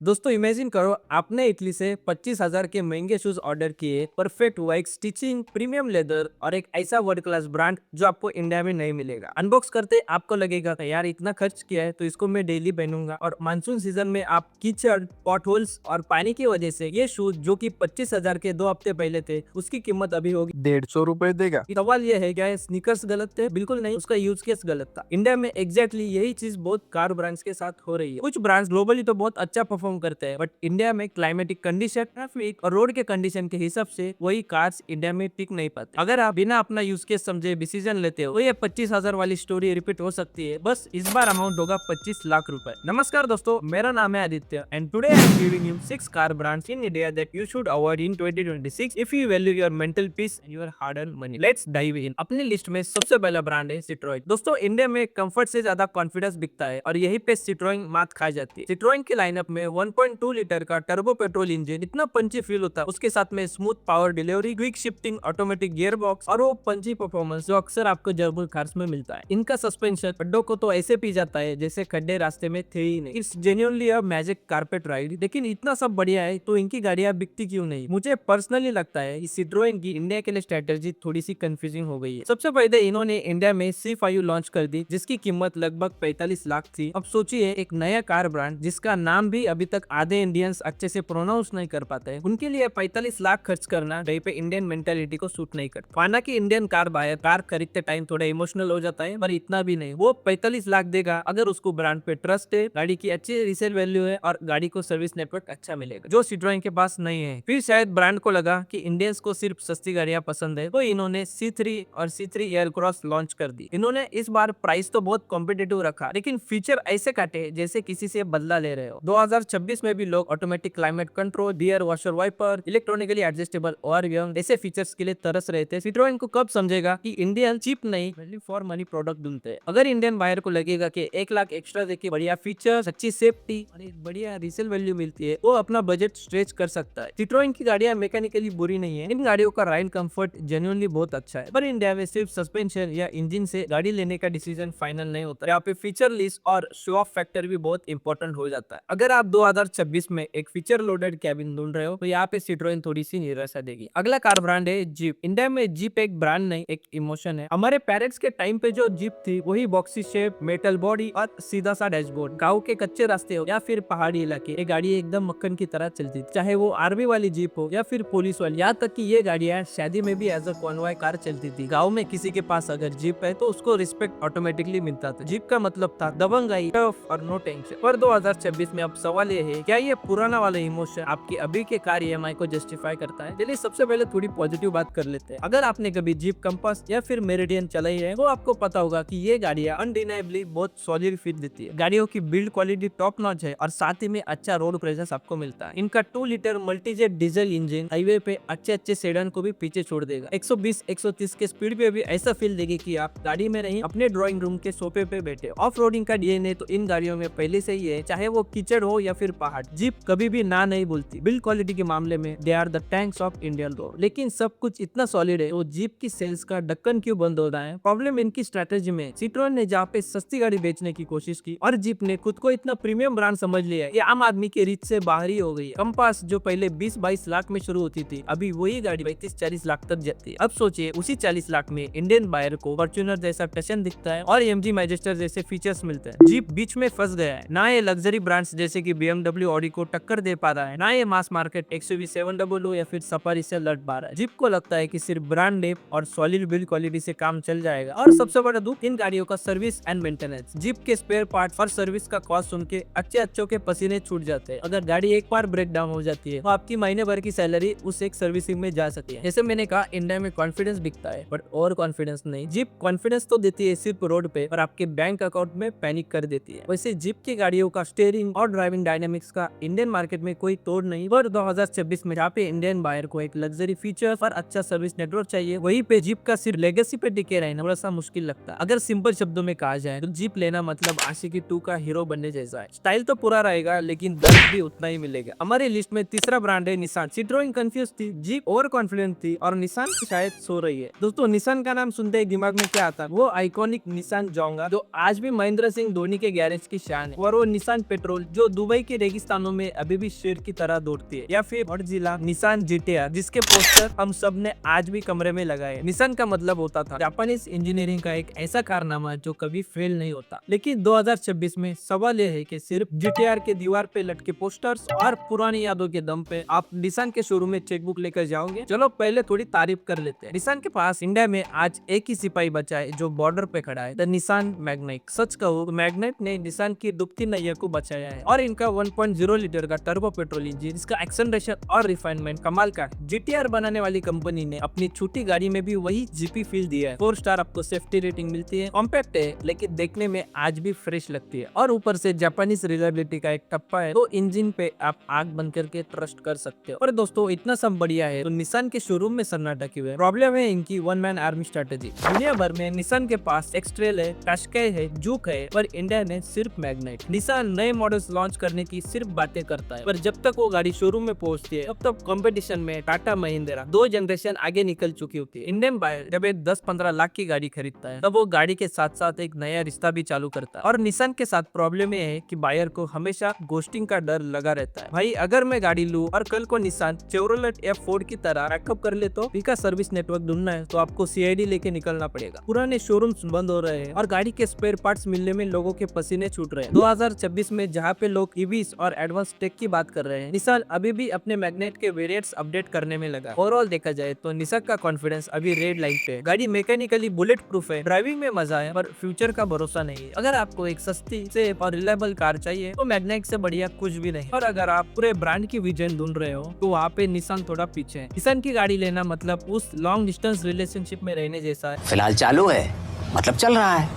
दोस्तों इमेजिन करो आपने इटली से 25,000 के महंगे शूज ऑर्डर किए, परफेक्ट वाइक स्टिचिंग, प्रीमियम लेदर और एक ऐसा वर्ल्ड क्लास ब्रांड जो आपको इंडिया में नहीं मिलेगा। अनबॉक्स करते आपको लगेगा कि यार इतना खर्च किया है तो इसको मैं डेली पहनूंगा, और मानसून सीजन में आप कीचड़, पॉट होल्स और पानी की वजह से ये शूज जो कि 25,000 के 2 हफ्ते पहले थे उसकी कीमत अभी होगी 150 रुपए देगा। सवाल ये है, क्या ये स्नीकर्स गलत थे? बिल्कुल नहीं, उसका यूज केस गलत था। इंडिया में एग्जैक्टली यही चीज बहुत कार ब्रांड्स के साथ हो रही है। कुछ ब्रांड्स ग्लोबली तो बहुत अच्छा परफॉर्म करते हैं, बट इंडिया में क्लाइमेटिक कंडीशन, ट्रैफिक और रोड के कंडीशन के हिसाब से वही कार्स इंडिया में टिक नहीं पाते। अगर आप बिना अपना यूज केस समझे डिसीजन लेते हो तो ये 25,000 वाली स्टोरी रिपीट हो सकती है। बस इस बार अमाउंट होगा 25 लाख रुपए। नमस्कार दोस्तों, मेरा नाम है Aditya and today I am giving you 6 car brands in India that you should avoid in 2026 if you value your mental peace and your hard earn money. Let's dive in. अपनी लिस्ट में सबसे पहला ब्रांड है Citroen. दोस्तों India में comfort से ज्यादा confidence बिकता है और यही पे सिट्रोइन मात खाई जाती है। सिट्रोइन के लाइनअप में 1.2 लीटर का टर्बो पेट्रोल इंजन इतना पंची फील होता है, उसके साथ में smooth power delivery, quick shifting, automatic gear box और वो पंची परफॉर्मेंस जो अक्सर आपको जर्मन कार्स में मिलता है। इनका सस्पेंशन खड्डों को तो ऐसे पी जाता है जैसे खड्डे रास्ते में थे ही नहीं। It's genuinely a magic carpet ride. लेकिन इतना सब बढ़िया है तो इनकी गाड़ियां बिकती क्यों नहीं? मुझे पर्सनली लगता है इस सिट्रोइन की इंडिया के लिए स्ट्रेटेजी थोड़ी सी कंफ्यूजिंग हो गई है। सबसे पहले इन्होंने इंडिया में C5 लॉन्च कर दी जिसकी कीमत लगभग 45 लाख थी। अब सोचिए एक नया कार ब्रांड जिसका नाम भी अभी तक आधे इंडियंस अच्छे से प्रोनाउंस नहीं कर पाते हैं, उनके लिए 45 लाख खर्च करना कहीं पे इंडियन मेंटेलिटी को सूट नहीं करता। माना कि इंडियन कार बायर कार खरीदते टाइम थोड़ा इमोशनल हो जाता है, पर इतना भी नहीं। वो 45 लाख देगा अगर उसको ब्रांड पे ट्रस्ट है, गाड़ी की अच्छी रीसेल वैल्यू है और गाड़ी को सर्विस नेटवर्क अच्छा मिलेगा जो सिट्रोइन के पास नहीं है। फिर शायद ब्रांड को लगा कि इंडियंस को सिर्फ सस्ती गाड़ियां पसंद है तो इन्होंने C3 और C3 एयरक्रॉस लॉन्च कर दी। इन्होंने इस बार प्राइस तो बहुत कॉम्पिटेटिव रखा लेकिन फीचर ऐसे काटे जैसे किसी से बदला ले रहे हो। 2026 में भी लोग automatic climate control, rear washer wiper, electronically adjustable ORVM ऐसे फीचर्स के लिए तरस रहे थे। सिट्रोइन को कब समझेगा कि इंडियन चीप नहीं वैल्यू फॉर मनी प्रोडक्ट ढूंढते हैं। अगर इंडियन बायर को लगेगा कि 1 लाख एक्स्ट्रा देके बढ़िया फीचर्स, अच्छी सेफ्टी और एक बढ़िया रीसेल वैल्यू मिलती है, वो अपना बजट स्ट्रेच कर सकता है। सिट्रोइन की गाड़ियां मैकेनिकली बुरी नहीं है, इन गाड़ियों का राइड कंफर्ट जेन्युइनली बहुत अच्छा है, पर इंडिया में सिर्फ सस्पेंशन या इंजन से गाड़ी लेने का डिसीजन फाइनल नहीं होता। यहाँ पे फीचर लिस्ट और शो ऑफ फैक्टर भी बहुत इंपॉर्टेंट हो जाता है। अगर आप 2026 में एक फीचर लोडेड कैबिन ढूंढ रहे हो तो यहाँ पे सिट्रोइन थोड़ी सी निराशा देगी। अगला कार ब्रांड है जीप। इंडिया में जीप एक ब्रांड नहीं, एक इमोशन है। हमारे पेरेंट्स के टाइम पे जो जीप थी वही बॉक्सी शेप, मेटल बॉडी और सीधा सा डैशबोर्ड। गाँव के कच्चे रास्ते हो या फिर पहाड़ी इलाके, ये गाड़ी एकदम मक्खन की तरह चलती थी। चाहे वो आर्मी वाली जीप हो या फिर पुलिस वाली, यहाँ तक कि ये गाड़ियां शादी में भी एज अ कॉन्वॉय कार चलती थी। गाँव में किसी के पास अगर जीप है तो उसको रिस्पेक्ट ऑटोमेटिकली मिलता था। जीप का मतलब था दबंगाई, टफ और नो टेंशन। पर 2026 में अब सवाल ये है, क्या ये पुराना वाला इमोशन आपकी अभी के कार EMI को जस्टिफाई करता है? चलिए सबसे पहले थोड़ी पॉजिटिव बात कर लेते हैं। अगर आपने कभी जीप कंपास या फिर मेरिडियन चलाई है तो आपको पता होगा कि ये गाड़ियां अनडिनाइबली बहुत सॉलिड फील देती है। गाड़ियों की बिल्ड क्वालिटी टॉप नॉच है और साथ ही में अच्छा रोड प्रेजेंस आपको मिलता है। इनका 2 litre Multijet diesel engine highway पे अच्छे सेडान को भी पीछे छोड़ देगा। 120-130 के स्पीड पे भी ऐसा फील देगी कि आप गाड़ी में नहीं अपने ड्राइंग रूम के सोफे पे बैठे। ऑफ रोडिंग का DNA तो इन गाड़ियों में पहले से ही है, चाहे वो कीचड़ हो या फिर पहाड़। जीप कभी भी ना नहीं बोलती। बिल्ड क्वालिटी के मामले में they are the tanks of Indian road. लेकिन सब कुछ इतना सॉलिड है तो जीप की सेल्स का ढक्कन क्यों बंद हो रहा है? प्रॉब्लम इनकी स्ट्रेटेजी में। सिट्रोन ने जहाँ पे सस्ती गाड़ी बेचने की कोशिश की और जीप ने खुद को इतना प्रीमियम ब्रांड समझ लिया है, ये आम आदमी की रीच से बाहर ही हो गई है। कंपास जो पहले 20-22 लाख में शुरू होती थी, अभी वही गाड़ी 35-40 लाख तक जाती है। अब सोचिए उसी 40 लाख में इंडियन बायर को फॉर्च्यूनर जैसा टशन दिखता है और MG मैजिस्टर जैसे फीचर्स मिलते हैं। जीप बीच में फंस गया है। ना ये लग्जरी ब्रांड्स जैसे कि BMW, ऑडी को टक्कर दे पा रहा है, ना ये मास मार्केट XUV 700 या फिर सफारी से लड़ पा रहा है। जीप को लगता है कि सिर्फ ब्रांड नेम और सॉलिड बिल्ड क्वालिटी से काम चल जाएगा। और सबसे बड़ा दुख इन गाड़ियों का सर्विस एंड मेंटेनेंस। जीप के स्पेयर पार्ट और सर्विस का कॉस्ट सुन के अच्छे के पसीने छूट जाते हैं। अगर गाड़ी एक बार ब्रेक डाउन हो जाती है तो आपकी महीने भर की सैलरी उस एक सर्विसिंग में जा सकती है। जैसे मैंने कहा, इंडिया में कॉन्फिडेंस बिकता है बट और कॉन्फिडेंस नहीं। जीप कॉन्फिडेंस तो देती है सिर्फ रोड पे, और आपके बैंक अकाउंट में पैनिक कर देती है। वैसे जीप की गाड़ियों का स्टीयरिंग और ड्राइविंग डायनामिक्स का इंडियन मार्केट में कोई तोड़ नहीं। पर 2026 में जहाँ पे इंडियन बायर को एक लग्जरी फीचर और अच्छा सर्विस नेटवर्क चाहिए, वहीं पे जीप का सिर्फ लेगेसी पे टिके रहना थोड़ा सा मुश्किल लगता है। अगर सिंपल शब्दों में कहा जाए तो जीप लेना मतलब आशिकी 2 का हीरो बनने जैसा है। स्टाइल तो पूरा रहेगा लेकिन दर्द भी उतना ही मिलेगा। हमारी लिस्ट में तीसरा ब्रांड है निसान। सिट्रोइन कंफ्यूज थी, जीप ओवर कॉन्फिडेंट थी और निसान शायद सो रही है। दोस्तों निसान का नाम सुनते ही दिमाग में क्या आता है? वो आइकॉनिक निसान जोंगा जो आज भी महेंद्र सिंह धोनी के गैरेज की शान है, और वो निसान पेट्रोल जो दुबई की रेगिस्तानों में अभी भी शेर की तरह दौड़ती है, या फिर गॉडजिला निसान GTR जिसके पोस्टर हम सब ने आज भी कमरे में लगाए। निसान का मतलब होता था जापानीज इंजीनियरिंग का एक ऐसा कारनामा जो कभी फेल नहीं होता। लेकिन 2026 में सवाल यह है कि सिर्फ GTR के दीवार पे लटके पोस्टर्स और पुरानी यादों के दम पे आप निसान के शोरूम में चेकबुक लेकर जाओगे? चलो पहले थोड़ी तारीफ कर लेते हैं। निसान के पास इंडिया में आज एक ही सिपाही बचा है जो बॉर्डर पे खड़ा है, द निसान मैग्नाइट। सच कहूँ मैग्नाइट ने निसान की डूबती नैया को बचाया है, और इनका 1.0 लीटर का टर्बो पेट्रोल इंजन, इसका एक्सेलरेशन और रिफाइनमेंट कमाल का है। GTR बनाने वाली कंपनी ने अपनी छोटी गाड़ी में भी वही जीपी फील दिया है। 4 स्टार आपको सेफ्टी रेटिंग मिलती है, कॉम्पैक्ट है लेकिन देखने में आज भी फ्रेश लगती है, और ऊपर से जापानीज रिलायबिलिटी का एक टप्पा है, तो इंजन पे आप आग बंद करके ट्रस्ट कर सकते हो। और दोस्तों इतना सब बढ़िया है तो निसान के शोरूम में सन्नाटा क्यों है? प्रॉब्लम है इनकी वन मैन आर्मी स्ट्रेटेजी। दुनिया भर में निसान के पास एक्सट्रेल है, कास्काई है, जूक है, पर इंडिया ने सिर्फ मैग्नाइट। निसान नए मॉडल्स लॉन्च करने की सिर्फ बातें करता है, पर जब तक वो गाड़ी शोरूम में पहुंचती है तब तक कंपटीशन में टाटा महिंद्रा 2 जनरेशन आगे निकल चुकी होती है। इंडियन बायर जब एक 10-15 लाख की गाड़ी खरीदता है तब वो गाड़ी के साथ साथ एक नया रिश्ता भी चालू करता है। और निसान के साथ प्रॉब्लम ये है कि बायर को हमेशा गोस्टिंग का डर लगा रहता है। भाई अगर मैं गाड़ी लूं और कल को निसान चेवरोलेट या फोर्ड की तरह बैकअप कर ले तो का सर्विस नेटवर्क ढूंढना है तो आपको CID लेके निकलना पड़ेगा। पुराने शोरूम्स बंद हो रहे हैं और गाड़ी के स्पेयर पार्ट्स मिलने में लोगों के पसीने छूट रहे हैं। 2026 में जहाँ पे लोग EVs और एडवांस टेक की बात कर रहे हैं, निसान अभी भी अपने मैग्नेट के वेरिएंट्स अपडेट करने में लगा। ओवरऑल देखा जाए तो निसान का कॉन्फिडेंस अभी रेड लाइन पे है। गाड़ी मैकेनिकली बुलेट प्रूफ है, ड्राइविंग में मजा है, पर फ्यूचर का भरोसा नहीं है। अगर आपको एक सस्ती सेफ और रिलायबल कार चाहिए तो मैग्नेट से बढ़िया कुछ भी नहीं। और अगर आप पूरे ब्रांड की विजन ढूंढ रहे हो तो वहाँ पे निसान थोड़ा पीछे है। निसान की गाड़ी लेना मतलब उस लॉन्ग डिस्टेंस रिलेशनशिप में रहने जैसा है। फिलहाल चालू है, मतलब चल रहा है,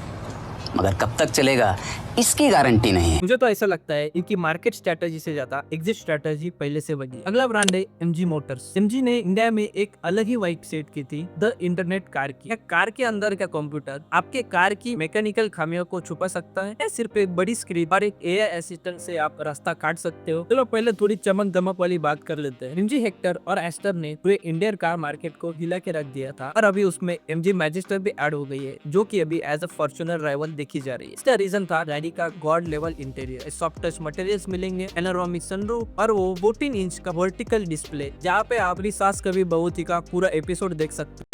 मगर कब तक चलेगा इसकी गारंटी नहीं है। मुझे तो ऐसा लगता है इनकी मार्केट स्ट्रेटजी से ज्यादा एग्जिट स्ट्रेटजी पहले से बनी। अगला ब्रांड है MG मोटर्स। MG ने इंडिया में एक अलग ही वाइब सेट की थी, द इंटरनेट कार की। कार के अंदर का कंप्यूटर आपके कार की मैकेनिकल खामियों को छुपा सकता है, या सिर्फ एक बड़ी स्क्रीन और एक AI असिस्टेंट से आप रास्ता काट सकते हो। चलो पहले थोड़ी चमक दमक वाली बात कर लेते हैं। MG हेक्टर और एस्टर ने पूरे इंडियन कार मार्केट को हिला के रख दिया था, और अभी उसमें MG मैजिस्टर भी ऐड हो गई है, जो की अभी एज अ फॉर्च्यूनर राइवल देखी जा रही है। इसका रीजन था गाड़ी का God level interior, soft touch materials मिलेंगे, पैनोरामिक सनरूफ और वो 14 इंच का वर्टिकल डिस्प्ले, जहाँ पे आप अपनी सास कभी बहू थी का पूरा एपिसोड देख सकते हो।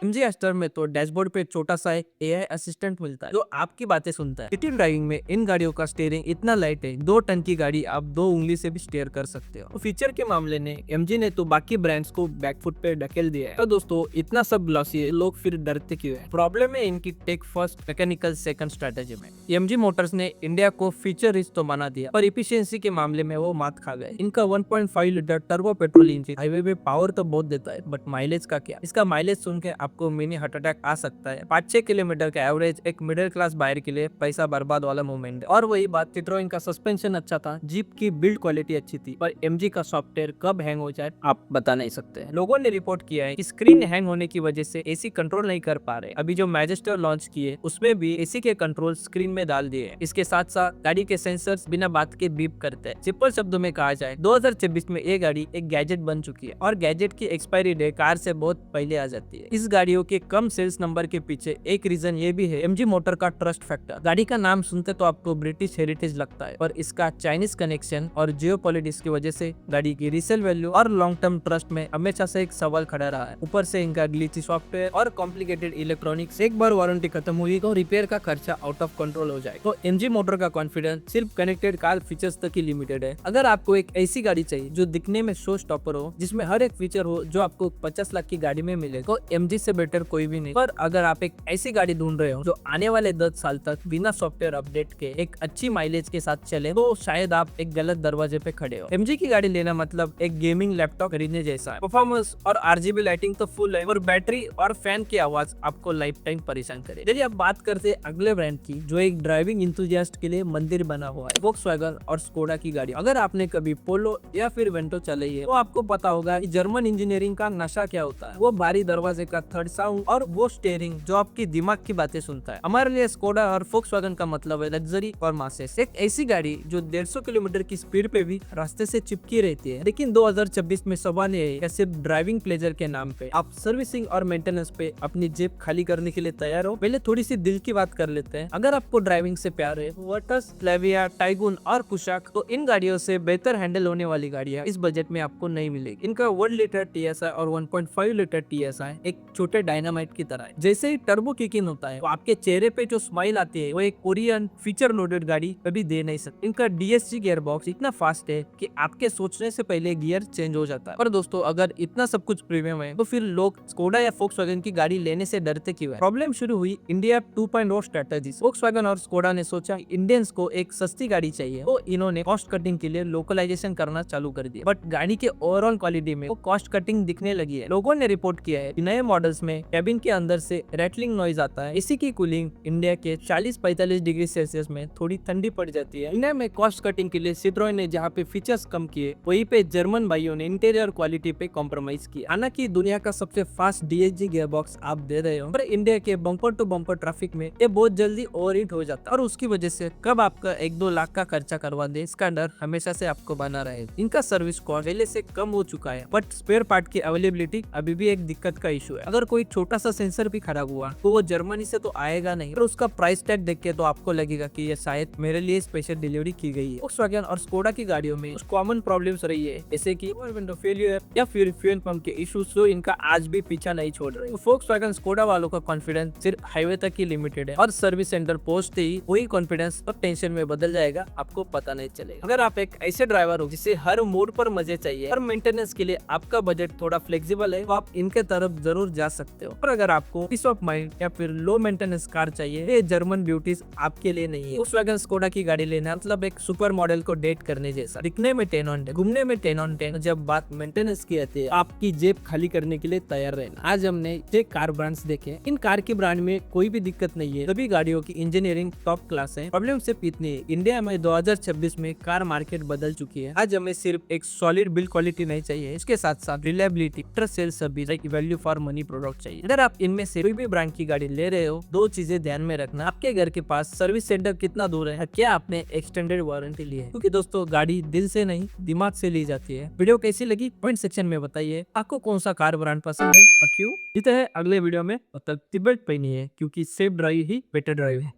MG एस्टर में तो डैशबोर्ड पे छोटा सा एक AI असिस्टेंट मिलता है जो आपकी बातें सुनता है। सिटी ड्राइविंग में इन गाड़ियों का स्टीयरिंग इतना लाइट है, 2 टन की गाड़ी आप 2 उंगली से भी स्टीयर कर सकते हो। तो फीचर के मामले में MG ने तो बाकी ब्रांड्स को बैकफुट पे ढकेल दिया है। तो दोस्तों इतना सब ग्लॉसी है, लोग फिर डरते क्यों है? प्रॉब्लम है इनकी tech first mechanical second strategy में। MG मोटर्स ने इंडिया को फीचर रिच तो बना दिया, पर इफिशियंसी के मामले में वो मात खा गए। इनका 1.5 litre turbo petrol engine highway पे पावर तो बहुत देता है, बट माइलेज का क्या? इसका माइलेज सुन के आपको मिनी हार्ट अटैक आ सकता है। 5-6 किलोमीटर का एवरेज एक मिडिल क्लास बायर के लिए पैसा बर्बाद वाला मूवमेंट है। और वही बात, सिट्रोएन का सस्पेंशन अच्छा था, जीप की बिल्ड क्वालिटी अच्छी थी, पर MG का सॉफ्टवेयर कब हैंग हो जाए आप बता नहीं सकते। लोगों ने रिपोर्ट किया है कि स्क्रीन हैंग होने की वजह से AC कंट्रोल नहीं कर पा रहे। अभी जो मैजिस्टर लॉन्च किए उसमें भी AC के कंट्रोल स्क्रीन में डाल दिए। इसके साथ साथ गाड़ी के सेंसर्स बिना बात के बीप करते हैं। सिंपल शब्दों में कहा जाए 2026 में ये गाड़ी एक गैजेट बन चुकी है, और गैजेट की एक्सपायरी डेट कार से बहुत पहले आ जाती है। इस गाड़ियों के कम सेल्स नंबर के पीछे एक रीजन ये भी है MG मोटर का ट्रस्ट फैक्टर। गाड़ी का नाम सुनते तो आपको ब्रिटिश हेरिटेज लगता है, पर इसका चाइनीज कनेक्शन और जियोपॉलिटिक्स की वजह से गाड़ी की रीसेल वैल्यू और लॉन्ग टर्म ट्रस्ट में हमेशा से एक सवाल खड़ा रहा है। ऊपर से इनका ग्लिची सॉफ्टवेयर और कॉम्प्लिकेटेड इलेक्ट्रॉनिक्स, एक बार वारंटी खत्म हुई तो रिपेयर का खर्चा आउट ऑफ कंट्रोल हो जाए। तो MG मोटर का कॉन्फिडेंस सिर्फ कनेक्टेड कार फीचर्स तक ही लिमिटेड है। अगर आपको एक ऐसी गाड़ी चाहिए जो दिखने में शो स्टॉपर हो, जिसमें हर एक फीचर हो जो आपको 50 लाख की गाड़ी में मिले, तो MG से बेटर कोई भी नहीं। पर अगर आप एक ऐसी गाड़ी ढूंढ रहे हो जो आने वाले 10 साल तक बिना सॉफ्टवेयर अपडेट के एक अच्छी माइलेज के साथ चले, तो शायद आप एक गलत दरवाजे पे खड़े हो। MG की गाड़ी लेना मतलब एक गेमिंग लैपटॉप खरीदने जैसा है। परफॉर्मेंस और RGB लाइटिंग तो फुल है, और बैटरी और फैन की आवाज आपको लाइफ टाइम परेशान करे। चलिए अब बात करते हैं अगले ब्रांड की, जो एक ड्राइविंग इंथुजियास्ट के लिए मंदिर बना हुआ है, वोक्सवैगन और स्कोडा की गाड़ी। अगर आपने कभी पोलो या फिर वेंटो चलाई है तो आपको पता होगा कि जर्मन इंजीनियरिंग का नशा क्या होता है। वो भारी दरवाजे का 3rd साउंड और वो स्टीयरिंग जो आपकी दिमाग की बातें सुनता है। हमारे लिए स्कोडा और फोक्सवैगन का मतलब है लग्जरी और मासेस। एक ऐसी गाड़ी जो 150 किलोमीटर की स्पीड पे भी रास्ते से चिपकी रहती है। लेकिन 2026 में सवाल ये है, सिर्फ ड्राइविंग प्लेजर के नाम पे आप सर्विसिंग और मेंटेनेंस पे अपनी जेब खाली करने के लिए तैयार हो? पहले थोड़ी सी दिल की बात कर लेते हैं। अगर आपको ड्राइविंग से प्यार है, वर्टस, फ्लेविया, टाइगून और कुशाक, तो इन गाड़ियों से बेहतर हैंडल होने वाली गाड़ियां इस बजट में आपको नहीं मिलेगी। इनका 1 लीटर TSI और 1.5 लीटर TSI एक छोटे डायनामाइट की तरह है। जैसे ही टर्बो किक इन होता है तो आपके चेहरे पे जो स्माइल आती है वो एक कोरियन फीचर लोडेड गाड़ी कभी दे नहीं सकती। इनका DSG गियर बॉक्स इतना फास्ट है कि आपके सोचने से पहले गियर चेंज हो जाता है। पर दोस्तों, अगर इतना सब कुछ प्रीमियम है तो फिर लोग स्कोडा या फोक्सवैगन की गाड़ी लेने से डरते क्यों है? प्रॉब्लम शुरू हुई इंडिया 2.0 स्ट्रेटेजी। फोक्सवैगन और स्कोडा ने सोचा इंडियंस को एक सस्ती गाड़ी चाहिए, तो इन्होंने कॉस्ट कटिंग के लिए लोकलाइजेशन करना चालू कर दिया। बट गाड़ी के ओवरऑल क्वालिटी में वो कॉस्ट कटिंग दिखने लगी है। लोगों ने रिपोर्ट किया है कि नए मॉडल्स में कैबिन के अंदर से रैटलिंग नॉइज आता है। इसी की कूलिंग इंडिया के 40-45 डिग्री सेल्सियस में थोड़ी ठंडी पड़ जाती है। इंडिया में कॉस्ट कटिंग के लिए सिट्रोन ने जहाँ पे फीचर्स कम किए, वहीं पे जर्मन भाइयों ने इंटीरियर क्वालिटी पे कॉम्प्रोमाइज किया। हालांकि दुनिया का सबसे फास्ट DSG गियर बॉक्स आप दे रहे हो, पर इंडिया के बम्पर टू बम्पर ट्रैफिक में ये बहुत जल्दी ओवरहीट हो जाता है और उसकी वजह से कब आपका 1-2 लाख का खर्चा करवा दे, इसका डर हमेशा से आपको बना रहे। इनका सर्विस कॉस्ट पहले से कम हो चुका है, बट स्पेयर पार्ट की अवेलेबिलिटी अभी भी एक दिक्कत का इशू है। अगर कोई छोटा सा सेंसर भी खराब हुआ तो वो जर्मनी से तो आएगा नहीं, पर उसका प्राइस टैग देख के तो आपको लगेगा कि ये शायद मेरे लिए स्पेशल डिलीवरी की गई है। फोक्सवैगन और स्कोडा की गाड़ियों में कुछ कॉमन प्रॉब्लम्स रही है, जैसे कि विंडो फेलियर या फिर फ्यूल पंप के इश्यूज, जो इनका आज भी पीछा नहीं छोड़ रहे। फोक्सवैगन स्कोडा वालों का कॉन्फिडेंस सिर्फ हाईवे तक ही लिमिटेड है और सर्विस सेंटर पहुंचते ही वही कॉन्फिडेंस और टेंशन में बदल जाएगा, आपको पता नहीं चलेगा। अगर आप एक ऐसे ड्राइवर हो जिसे हर मोड पर मजे चाहिए और मेंटेनेंस के लिए आपका बजट थोड़ा फ्लेक्सिबल है, तो आप इनके तरफ जरूर जा सकते हो। पर अगर आपको पीस ऑफ माइंड या फिर लो मेंटेनेंस कार चाहिए, ये जर्मन ब्यूटीज आपके लिए नहीं है। फोक्सवैगन स्कोडा की गाड़ी लेना मतलब एक सुपर मॉडल को डेट करने जैसा। दिखने में 10 on 10, घूमने में 10 on 10, जब बात मेंटेनेंस की आती है आपकी जेब खाली करने के लिए तैयार रहना। आज हमने 6 कार ब्रांड्स देखे। इन कार की ब्रांड में कोई भी दिक्कत नहीं है, सभी गाड़ियों की इंजीनियरिंग टॉप क्लास है। प्रॉब्लम सिर्फ इतनी है, इंडिया में 2026 में कार मार्केट बदल चुकी है। आज हमें सिर्फ एक सॉलिड बिल्ड क्वालिटी नहीं चाहिए, इसके साथ साथ reliability, sale service, value for money product चाहिए। अगर आप इनमें से कोई भी ब्रांड की गाड़ी ले रहे हो, 2 चीजें ध्यान में रखना। आपके घर के पास सर्विस सेंटर कितना दूर है, क्या आपने एक्सटेंडेड वारंटी ली है? क्योंकि दोस्तों, गाड़ी दिल से नहीं दिमाग से ली जाती है। वीडियो कैसी लगी कमेंट सेक्शन में बताइए। आपको कौन सा कार ब्रांड पसंद है और क्यों? जीते हैं अगले वीडियो में, तब तक सीट बेल्ट पहनिए क्योंकि सेफ ड्राइव ही बेटर ड्राइव है।